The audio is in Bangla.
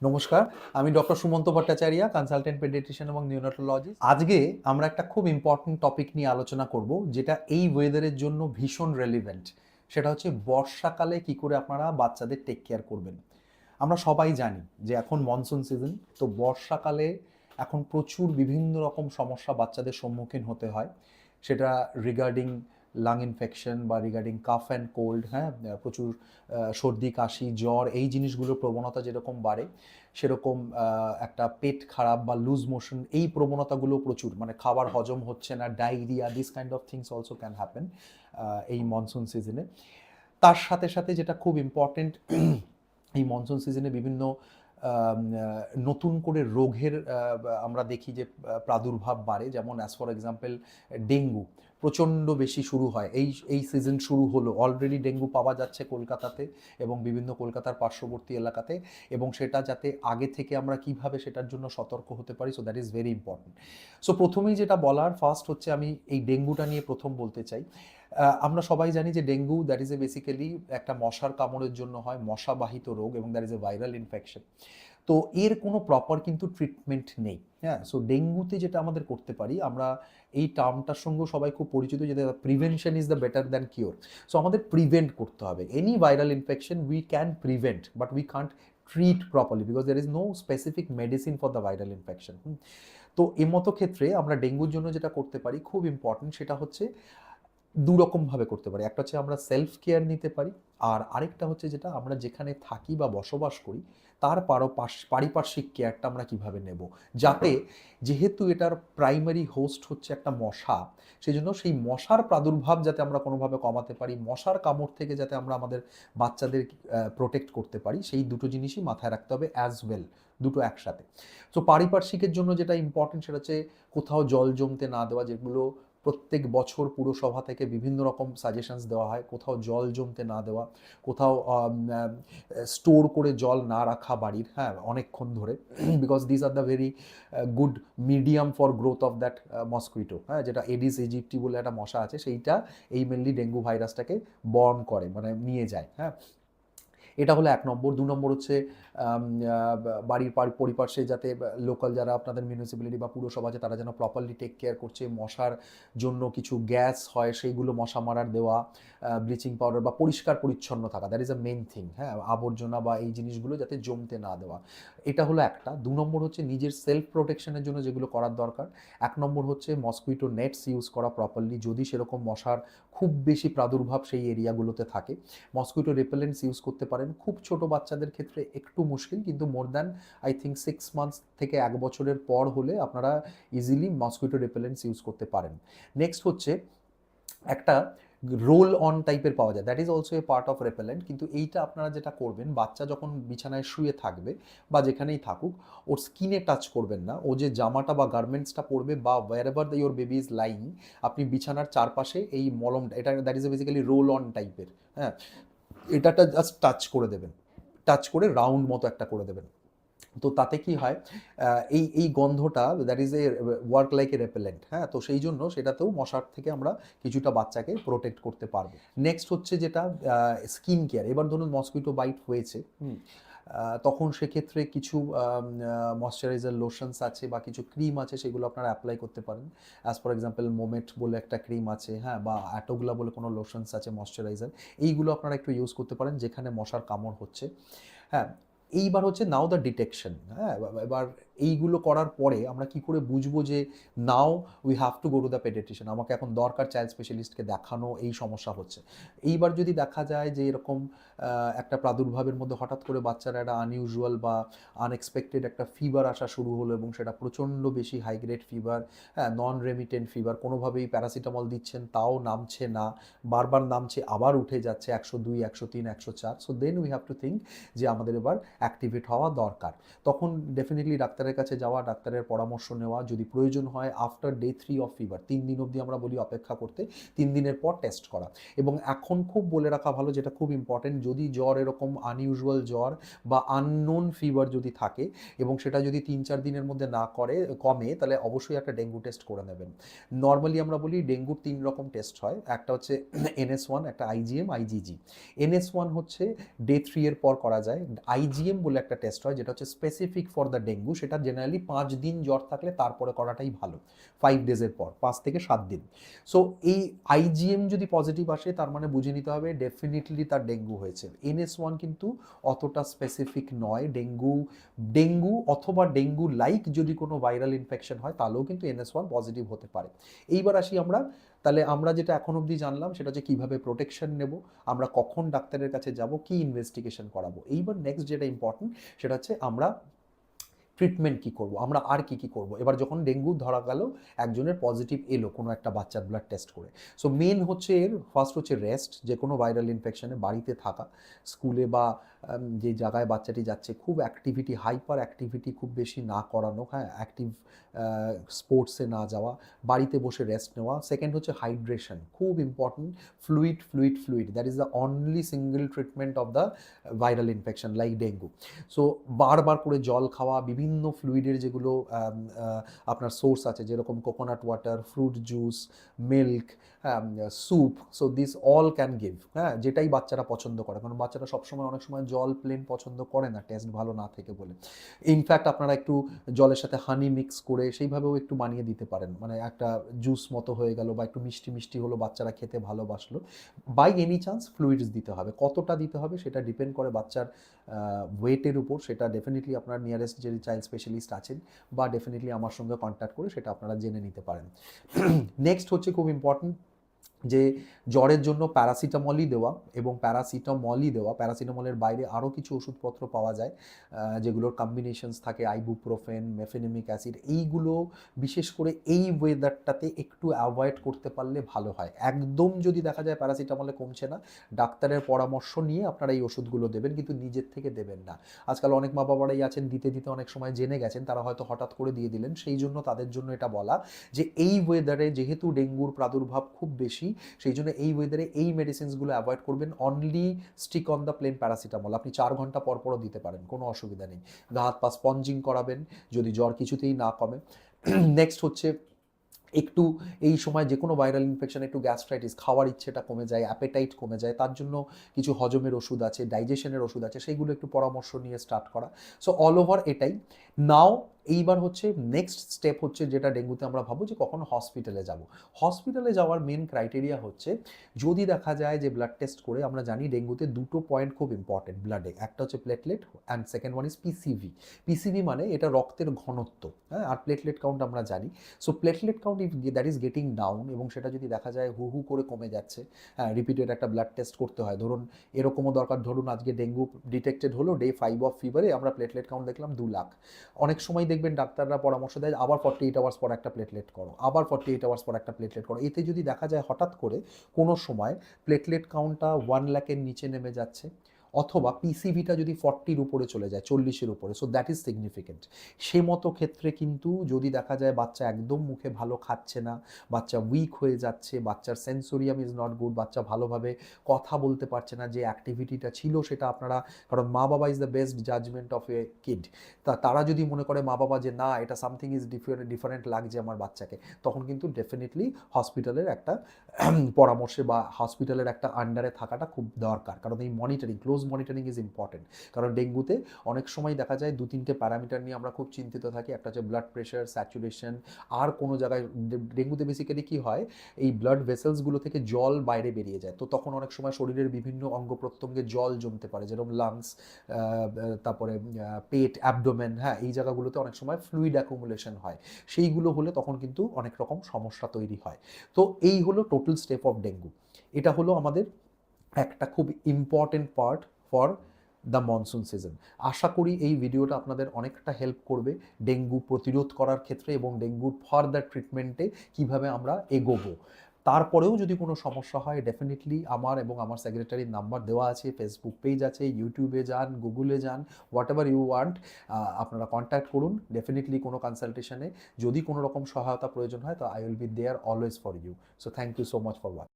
নমস্কার, আমি doctor Sumanta Bhattacharya, consultant paediatrician এবং নিওনাটোলজিস্ট। আজকে আমরা একটা খুব ইম্পর্টেন্ট টপিক নিয়ে আলোচনা করব, যেটা এই ওয়েদারের জন্য ভীষণ রেলিভেন্ট। সেটা হচ্ছে বর্ষাকালে কি করে আপনারা বাচ্চাদের টেক কেয়ার করবেন। আমরা সবাই জানি যে এখন মনসুন সিজন, তো বর্ষাকালে এখন প্রচুর বিভিন্ন রকম সমস্যা বাচ্চাদের সম্মুখীন হতে হয়। সেটা রিগার্ডিং লাং ইনফেকশন বা রিগার্ডিং কাফ অ্যান্ড কোল্ড, হ্যাঁ, প্রচুর সর্দি কাশি জ্বর, এই জিনিসগুলোর প্রবণতা যেরকম বাড়ে, সেরকম একটা পেট খারাপ বা লুজ মোশন, এই প্রবণতাগুলো প্রচুর, মানে খাবার হজম হচ্ছে না, diarrhoea, this kind of things also can happen এই মনসুন সিজনে। তার সাথে সাথে যেটা খুব ইম্পর্টেন্ট, এই মনসুন সিজনে বিভিন্ন নতুন করে রোগের আমরা দেখি যে প্রাদুর্ভাব বাড়ে। যেমন অ্যাজ ফর এক্সাম্পল ডেঙ্গু প্রচণ্ড বেশি শুরু হয়। এই সিজন শুরু হলো, অলরেডি ডেঙ্গু পাওয়া যাচ্ছে কলকাতাতে এবং বিভিন্ন কলকাতার পার্শ্ববর্তী এলাকাতে, এবং সেটা যাতে আগে থেকে আমরা কিভাবে সেটার জন্য সতর্ক হতে পারি, so that is very important. So প্রথমেই যেটা বলার ফার্স্ট হচ্ছে, আমি এই ডেঙ্গুটা নিয়ে প্রথম বলতে চাই। আমরা সবাই জানি যে dengue that is a basically একটা মশার কামড়ের জন্য হয়, মশাবাহিত রোগ, এবং that is A viral infection. তো এর কোনো প্রপার কিন্তু ট্রিটমেন্ট নেই। হ্যাঁ, সো ডেঙ্গুতে যেটা আমাদের করতে পারি, আমরা এই টার্মটার সঙ্গেও সবাই খুব পরিচিত, যে prevention is the better than cure. So আমাদের প্রিভেন্ট করতে হবে any viral infection. We can prevent, but we can't treat properly because there is no specific medicine for the viral infection. তো এই মতো ক্ষেত্রে আমরা ডেঙ্গুর জন্য যেটা করতে পারি খুব ইম্পর্টেন্ট, সেটা হচ্ছে দুরকমভাবে করতে পারি। একটা হচ্ছে আমরা সেলফ কেয়ার নিতে পারি, আর আরেকটা হচ্ছে যেটা আমরা যেখানে থাকি বা বসবাস করি তার পারিপার্শ্বিক কেয়ারটা আমরা কিভাবে নেব, যাতে, যেহেতু এটার প্রাইমারি হোস্ট হচ্ছে একটা মশা, সেই জন্য সেই মশার প্রাদুর্ভাব যাতে আমরা কোনোভাবে কমাতে পারি, মশার কামড় থেকে যাতে আমরা আমাদের বাচ্চাদের প্রোটেক্ট করতে পারি, সেই দুটো জিনিসই মাথায় রাখতে হবে অ্যাজ ওয়েল, দুটো একসাথে। তো পারিপার্শ্বিকের জন্য যেটা ইম্পর্টেন্ট, সেটা হচ্ছে কোথাও জল জমতে না দেওয়া, যেগুলো প্রত্যেক বছর পুরসভা থেকে বিভিন্ন রকম সাজেশনস দেওয়া হয়। কোথাও জল জমতে না দেওয়া, কোথাও স্টোর করে জল না রাখা বাড়ির, হ্যাঁ, অনেকক্ষণ ধরে, because this are the very good medium for growth of that mosquito, হ্যাঁ, যেটা এডিস ইজিপ্টি বলে একটা মশা আছে, সেইটা এই মেনলি ডেঙ্গু ভাইরাসটাকে বর্ন করে, মানে নিয়ে যায়, হ্যাঁ। এটা হলো এক নম্বর। দু নম্বর হচ্ছে বাড়ির পরিপার্শ্বে যাতে লোকাল যারা আপনাদের মিউনিসিপ্যালিটি বা পুরসভা আছে, তারা যেন প্রপারলি টেক কেয়ার করছে, মশার জন্য কিছু গ্যাস হয় সেইগুলো মশা মারার দেওয়া, ব্লিচিং পাউডার বা পরিষ্কার পরিচ্ছন্ন থাকা, that is a main thing, হ্যাঁ, আবর্জনা বা এই জিনিসগুলো যাতে জমতে না দেওয়া। এটা হলো একটা। দু নম্বর হচ্ছে নিজের সেলফ প্রোটেকশনের জন্য যেগুলো করার দরকার। এক নম্বর হচ্ছে মসকুইটো নেটস ইউজ করা প্রপারলি, যদি সেরকম মশার খুব বেশি প্রাদুর্ভাব সেই এরিয়াগুলোতে থাকে। মসকুইটো রিপেলেন্টস ইউজ করতে পারেন। খুব ছোট বাচ্চাদের ক্ষেত্রে একটু মুশকিল, কিন্তু more than I think 6 months থেকে 1 বছরের পর হলে আপনারা ইজিলি মসকুইটো রিপেলেন্টস ইউজ করতে পারেন। নেক্সট হচ্ছে একটা রোল অন টাইপের পাওয়া যায়, that is also a part of repellent. কিন্তু এইটা আপনারা যেটা করবেন, বাচ্চা যখন বিছানায় শুয়ে থাকবে বা যেখানেই থাকুক, ওর স্কিনে টাচ করবেন না। ও যে জামাটা বা গার্মেন্টসটা পরবে বা wherever your baby is lying, আপনি বিছানার চারপাশে এই মলমটা, এটা that is a basically roll on টাইপের, হ্যাঁ, এটাটা জাস্ট টাচ করে দেবেন, টাচ করে রাউন্ড মতো একটা করে দেবেন। তো তাতে কি হয়, এই এই গন্ধটা that is A work like a repellent, হ্যাঁ, তো সেই জন্য সেটাতেও মশার থেকে আমরা কিছুটা বাচ্চাকে প্রোটেক্ট করতে পারবো। নেক্সট হচ্ছে যেটা স্কিন কেয়ার। এবার ধরুন মসকুইটো বাইট হয়েছে, তখন সেক্ষেত্রে কিছু ময়শ্চারাইজার লোশনস আছে বা কিছু ক্রিম আছে, সেগুলো আপনারা অ্যাপ্লাই করতে পারেন। অ্যাজ ফর এক্সাম্পল মোমেট বলে একটা ক্রিম আছে, হ্যাঁ, বা অ্যাটোগুলা বলে কোনো লোশনস আছে ময়শ্চারাইজার, এইগুলো আপনারা একটু ইউজ করতে পারেন যেখানে মশার কামড় হচ্ছে, হ্যাঁ। এইবার হচ্ছে নাও দ্য ডিটেকশন, হ্যাঁ। এবার এইগুলো করার পরে আমরা কি করে বুঝবো যে now we have to go to the paediatrician, আমাকে এখন দরকার চাইল্ড স্পেশালিস্টকে দেখানো, এই সমস্যা হচ্ছে। এইবার যদি দেখা যায় যে এরকম একটা প্রাদুর্ভাবের মধ্যে হঠাৎ করে বাচ্চারা একটা আনইউজুয়াল বা আনএক্সপেক্টেড একটা ফিভার আসা শুরু হলো, এবং সেটা প্রচণ্ড বেশি হাই গ্রেড ফিভার, হ্যাঁ, নন রেমিটেন্ট ফিভার, কোনোভাবেই প্যারাসিটামল দিচ্ছেন তাও নামছে না, বারবার নামছে আবার উঠে যাচ্ছে 102, 103, 104, so then we have to think যে আমাদের এবার অ্যাক্টিভেট হওয়া দরকার। তখন ডেফিনেটলি ডাক্তার ডাক্তারের কাছে যাওয়া, ডাক্তারের পরামর্শ নেওয়া, যদি প্রয়োজন হয় আফটার ডে 3 অফ ফিভার, 3 দিন অবধি আমরা বলি অপেক্ষা করতে, 3 দিনের পর টেস্ট করা। এবং এখন খুব বলে রাখা ভালো, যেটা খুব ইম্পর্টেন্ট, যদি জ্বর এরকম আনইউজুয়াল জ্বর বা আননোন ফিভার যদি থাকে এবং সেটা যদি 3-4 দিনের মধ্যে না কমে, তাহলে অবশ্যই একটা ডেঙ্গু টেস্ট করে নেবেন। নর্মালি আমরা বলি ডেঙ্গুর 3 রকম টেস্ট হয়, একটা হচ্ছে NS1, একটা IgM, IgG। NS1 হচ্ছে ডে 3 এর পর করা যায়। IgM বলে একটা টেস্ট হয় যেটা হচ্ছে স্পেসিফিক ফর দ্য ডেঙ্গু, সেটা জেনারেলি 5 দিন জ্বর থাকলে তারপরে করাটাই ভালো, 5 ডেজের পর, 5 থেকে 7 দিন। সো এই IgM যদি পজিটিভ আসে তার মানে বুঝে নিতে হবে ডেফিনেটলি তার ডেঙ্গু হয়েছে। NS1 কিন্তু অতটা স্পেসিফিক নয়, ডেঙ্গু অথবা ডেঙ্গু লাইক যদি কোনো ভাইরাল ইনফেকশন হয় তাহলেও কিন্তু NS1 পজিটিভ হতে পারে। এইবার আসি আমরা, তাহলে আমরা যেটা এখন অবধি জানলাম সেটা হচ্ছে কীভাবে প্রোটেকশন নেব, আমরা কখন ডাক্তারের কাছে যাব, কি ইনভেস্টিগেশন করাবো। এইবার নেক্সট যেটা ইম্পর্টেন্ট সেটা হচ্ছে আমরা ট্রিটমেন্ট কী করব, আমরা আর কি করব। এবার যখন ডেঙ্গু ধরা গেল, একজনের পজিটিভ এলো কোনো একটা বাচ্চার ব্লাড টেস্ট করে, সো মেন হচ্ছে এর ফার্স্ট হচ্ছে রেস্ট, যে কোনো ভাইরাল ইনফেকশনে বাড়িতে থাকা, স্কুলে বা যে জায়গায় বাচ্চাটি যাচ্ছে খুব অ্যাক্টিভিটি, হাইপার অ্যাক্টিভিটি খুব বেশি না করানো, হ্যাঁ, অ্যাক্টিভ স্পোর্টসে না যাওয়া, বাড়িতে বসে রেস্ট নেওয়া। সেকেন্ড হচ্ছে হাইড্রেশন, খুব important, fluid, that is the only single treatment of the viral infection like dengue. So বারবার করে জল খাওয়া, বিভিন্ন ফ্লুইডের যেগুলো আপনার সোর্স আছে, যেরকম coconut water, fruit juice, milk, soup, so this all can give, হ্যাঁ, যেটাই বাচ্চারা পছন্দ করে, কারণ বাচ্চারা সবসময় অনেক সময় জল প্লেন পছন্দ করে না টেস্ট ভালো না থেকে বলে। ইনফ্যাক্ট আপনারা একটু জলের সাথে হানি মিক্স করে সেইভাবেও একটু বানিয়ে দিতে পারেন, মানে একটা জুস মতো হয়ে গেল বা একটু মিষ্টি মিষ্টি হলো, বাচ্চারা খেতে ভালোবাসলো। বাই এনি চান্স ফ্লুইডস দিতে হবে, কতটা দিতে হবে সেটা ডিপেন্ড করে বাচ্চার ওয়েটের উপর, সেটা ডেফিনেটলি আপনার নিয়ারেস্ট যে চাইল্ড স্পেশালিস্ট আছেন বা ডেফিনেটলি আমার সঙ্গে কন্ট্যাক্ট করে সেটা আপনারা জেনে নিতে পারেন। নেক্সট হচ্ছে খুব ইম্পর্টেন্ট, যে জ্বরের জন্য প্যারাসিটামলই দেওয়া, এবং প্যারাসিটামলের বাইরে আরও কিছু ওষুধপত্র পাওয়া যায় যেগুলোর কম্বিনেশনস থাকে, আইবুপ্রোফেন, মেফেনেমিক অ্যাসিড, এইগুলো বিশেষ করে এই ওয়েদারটাতে একটু অ্যাভয়েড করতে পারলে ভালো হয়। একদম যদি দেখা যায় প্যারাসিটামলে কমছে না, ডাক্তারের পরামর্শ নিয়ে আপনারা এই ওষুধগুলো দেবেন, কিন্তু নিজের থেকে দেবেন না। আজকাল অনেক মা বাবারাই আছেন দিতে অনেক সময় জেনে গেছেন, তারা হয়তো হঠাৎ করে দিয়ে দিলেন, সেই জন্য তাদের জন্য এটা বলা যে এই ওয়েদারে যেহেতু ডেঙ্গুর প্রাদুর্ভাব খুব বেশি, সেই জন্য এই ওয়েদারে এই মেডিসিনসগুলো অ্যাভয়েড করবেন, only stick on the plain paracetamol. আপনি 4 ঘন্টা পর পরও দিতে পারেন, কোনো অসুবিধা নেই। গা হাত পা স্পঞ্জিং করাবেন যদি জ্বর কিছুতেই না কমে। নেক্সট হচ্ছে একটু এই সময় যে কোনো ভাইরাল ইনফেকশন, একটু গ্যাস্ট্রাইটিস, খাওয়ার ইচ্ছেটা কমে যায়, অ্যাপেটাইট কমে যায়, তার জন্য কিছু হজমের ওষুধ আছে, ডাইজেশনের ওষুধ আছে, সেইগুলো একটু পরামর্শ নিয়ে স্টার্ট করা। সো অল ওভার এটাই। নাও এইবার হচ্ছে নেক্সট স্টেপ হচ্ছে যেটা ডেঙ্গুতে আমরা ভাবো যে কখন হসপিটালে যাব। হসপিটালে যাওয়ার মেন ক্রাইটেরিয়া হচ্ছে যদি দেখা যায় যে ব্লাড টেস্ট করে আমরা জানি ডেঙ্গুতে দুটো পয়েন্ট খুব ইম্পর্টেন্ট ব্লাডে, একটা হচ্ছে platelet and second one is PCV মানে এটা রক্তের ঘনত্ব, হ্যাঁ, আর প্লেটলেট কাউন্ট আমরা জানি। So platelet count if that is getting down, এবং সেটা যদি দেখা যায় হু করে কমে যাচ্ছে, হ্যাঁ, রিপিটেড একটা ব্লাড টেস্ট করতে হয়, ধরুন এরকমও দরকার, ধরুন আজকে ডেঙ্গু ডিটেক্টেড হলো ডে 5 অফ ফিভারে, আমরা প্লেটলেট কাউন্ট দেখলাম 2 লাখ। অনেক সময় দেখবেন ডাক্তাররা পরামর্শ দেয় আবার 48 আওয়ার্স পর একটা প্লেটলেট করো, আবার 48 আওয়ার্স পর একটা প্লেটলেট করো। এতে যদি দেখা যায় হঠাৎ করে কোনো সময় প্লেটলেট কাউন্টটা 1 লাখের নিচে নেমে যাচ্ছে, অথবা পিসিভিটা যদি 40-র উপরে চলে যায়, 40-এর উপরে, সো দ্যাট ইজ সিগনিফিকেন্ট। সে মতো ক্ষেত্রে কিন্তু যদি দেখা যায় বাচ্চা একদম মুখে ভালো খাচ্ছে না, বাচ্চা উইক হয়ে যাচ্ছে, বাচ্চার সেন্সোরিয়াম ইজ নট গুড, বাচ্চা ভালোভাবে কথা বলতে পারছে না, যে অ্যাক্টিভিটিটা ছিল সেটা আপনারা, কারণ মা বাবা is the best judgement of a kid, তারা যদি মনে করে মা বাবা যে না এটা সামথিং ইজ ডিফারেন্ট লাগছে আমার বাচ্চাকে, তখন কিন্তু ডেফিনেটলি হসপিটালের একটা পরামর্শে বা হসপিটালের একটা আন্ডারে থাকাটা খুব দরকার, কারণ এই monitoring, close monitoring is important. কারণ ডেঙ্গুতে অনেক সময় দেখা যায় 2-3টে প্যারামিটার নিয়ে আমরা খুব চিন্তিত থাকি, একটা হচ্ছে ব্লাড প্রেশার, স্যাচুরেশন, আর কোনো জায়গায় ডেঙ্গুতে বেসিক্যালি কী হয়, এই ব্লাড ভেসেলসগুলো থেকে জল বাইরে বেরিয়ে যায়, তো তখন অনেক সময় শরীরের বিভিন্ন অঙ্গ প্রত্যঙ্গে জল জমতে পারে, যেরকম লাংস, তারপরে পেট, অ্যাবডোমেন, হ্যাঁ, এই জায়গাগুলোতে অনেক সময় ফ্লুইড অ্যাকুমুলেশন হয়, সেইগুলো হলে তখন কিন্তু অনেক রকম সমস্যা তৈরি হয়। তো এই হলো টোটাল স্টেপ অফ ডেঙ্গু। এটা হলো আমাদের একটা খুব important part for the monsoon season. আশা করি এই ভিডিওটা আপনাদের অনেকটা হেল্প করবে ডেঙ্গু প্রতিরোধ করার ক্ষেত্রে এবং ডেঙ্গুর ফার্দার ট্রিটমেন্টে কিভাবে আমরা এগোবো। তারপরেও যদি কোনো সমস্যা হয় ডেফিনেটলি আমার এবং আমার সেক্রেটারির নাম্বার দেওয়া আছে, ফেসবুক পেজ আছে, ইউটিউবে যান, গুগলে যান, হোয়াট এভার ইউ ওয়ান্ট, আপনারা কন্ট্যাক্ট করুন। ডেফিনেটলি কোনো কনসালটেশনে যদি কোনো রকম সহায়তা প্রয়োজন হয় তো I will be there always for you. So thank you so much for watching.